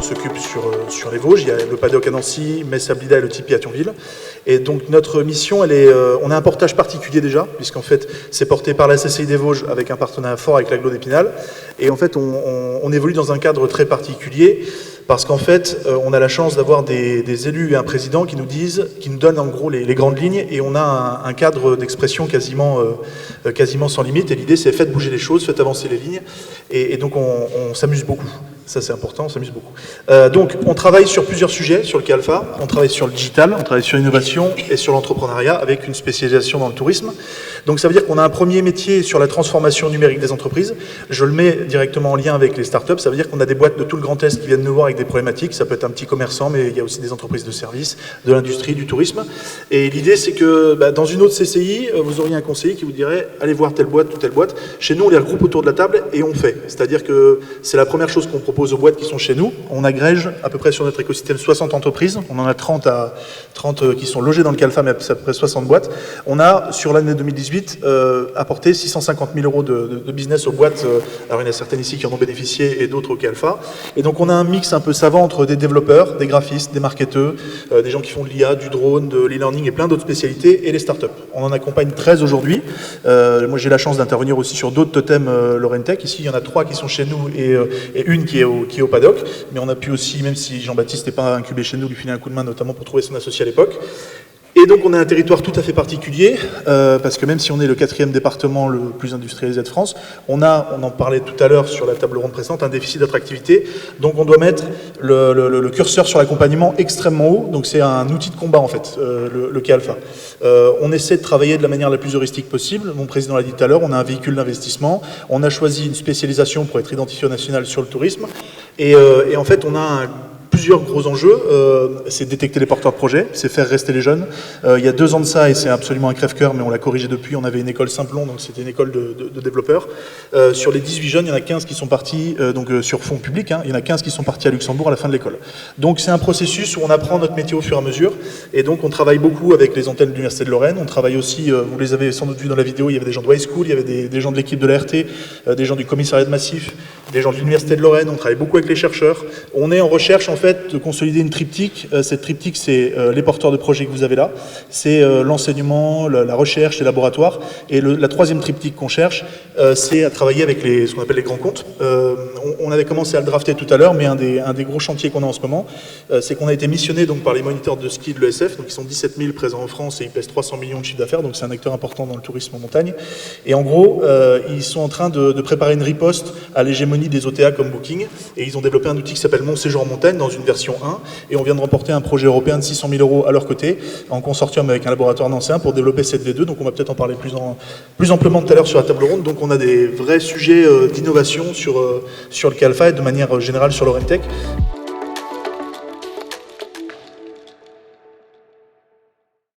s'occupe sur les Vosges, il y a le paddock à Nancy, Metz-Sablida et le Tipi à Thionville. Et donc notre mission, on a un portage particulier déjà, puisqu'en fait c'est porté par la CCI des Vosges avec un partenariat fort avec l'Aglo d'Épinal. Et en fait on évolue dans un cadre très particulier, parce qu'en fait on a la chance d'avoir des élus et un président qui nous donnent en gros les grandes lignes, et on a un cadre d'expression quasiment sans limite. Et l'idée c'est faites bouger les choses, faites avancer les lignes, et donc on s'amuse beaucoup. Ça c'est important, on s'amuse beaucoup. Donc on travaille sur plusieurs sujets sur le K-Alpha. On travaille sur le digital, on travaille sur l'innovation et sur l'entrepreneuriat avec une spécialisation dans le tourisme. Donc ça veut dire qu'on a un premier métier sur la transformation numérique des entreprises. Je le mets directement en lien avec les startups. Ça veut dire qu'on a des boîtes de tout le Grand Est qui viennent nous voir avec des problématiques. Ça peut être un petit commerçant, mais il y a aussi des entreprises de services, de l'industrie, du tourisme. Et l'idée c'est que dans une autre CCI, vous auriez un conseiller qui vous dirait allez voir telle boîte ou telle boîte. Chez nous on les regroupe autour de la table et on fait. C'est-à-dire que c'est la première chose qu'on propose aux boîtes qui sont chez nous. On agrège à peu près sur notre écosystème 60 entreprises. On en a 30 qui sont logées dans le K-Alpha, mais à peu près 60 boîtes. On a, sur l'année 2018, apporté 650 000 euros de business aux boîtes. Alors il y en a certaines ici qui en ont bénéficié et d'autres au K-Alpha. Et donc on a un mix un peu savant entre des développeurs, des graphistes, des marketeurs, des gens qui font de l'IA, du drone, de l'e-learning et plein d'autres spécialités, et les startups. On en accompagne 13 aujourd'hui. Moi j'ai la chance d'intervenir aussi sur d'autres totems Laurentech. Ici il y en a 3 qui sont chez nous et une qui est au paddock, mais on a pu aussi, même si Jean-Baptiste n'est pas incubé chez nous, lui filer un coup de main notamment pour trouver son associé à l'époque. Et donc on a un territoire tout à fait particulier, parce que même si on est le 4e département le plus industrialisé de France, on en parlait tout à l'heure sur la table ronde précédente, un déficit d'attractivité. Donc on doit mettre le curseur sur l'accompagnement extrêmement haut. Donc c'est un outil de combat en fait, le K-Alpha. On essaie de travailler de la manière la plus heuristique possible. Mon président l'a dit tout à l'heure, on a un véhicule d'investissement. On a choisi une spécialisation pour être identifié au national sur le tourisme. Et en fait on a plusieurs gros enjeux, c'est détecter les porteurs de projets, c'est faire rester les jeunes. Il y a 2 ans de ça, et c'est absolument un crève-cœur, mais on l'a corrigé depuis, on avait une école Simplon, donc c'était une école de développeurs. Sur les 18 jeunes, il y en a 15 qui sont partis, sur fonds publics, il y en a 15 qui sont partis à Luxembourg à la fin de l'école. Donc c'est un processus où on apprend notre métier au fur et à mesure, et donc on travaille beaucoup avec les antennes de l'Université de Lorraine, on travaille aussi, vous les avez sans doute vu dans la vidéo, il y avait des gens de High School, il y avait des gens de l'équipe de la RT, des gens du commissariat de Massif, des gens de l'Université de Lorraine, on travaille beaucoup avec les chercheurs. On est en recherche en fait de consolider une triptyque. Cette triptyque, c'est les porteurs de projets que vous avez là, c'est l'enseignement, la recherche, les laboratoires. Et la 3e triptyque qu'on cherche, c'est à travailler avec ce qu'on appelle les grands comptes. On avait commencé à le drafter tout à l'heure, mais un des gros chantiers qu'on a en ce moment, c'est qu'on a été missionné donc, par les moniteurs de ski de l'ESF, donc ils sont 17 000 présents en France et ils pèsent 300 millions de chiffre d'affaires, donc c'est un acteur important dans le tourisme en montagne. Et en gros, ils sont en train de préparer une riposte à l'hégémonie des OTA comme Booking, et ils ont développé un outil qui s'appelle Mon Séjour en montagne dans une version 1, et on vient de remporter un projet européen de 600 000 euros à leur côté, en consortium avec un laboratoire nancéen pour développer cette V2, donc on va peut-être en parler plus amplement tout à l'heure sur la table ronde. Donc on a des vrais sujets d'innovation sur le K-Alpha et de manière générale sur Laurentech.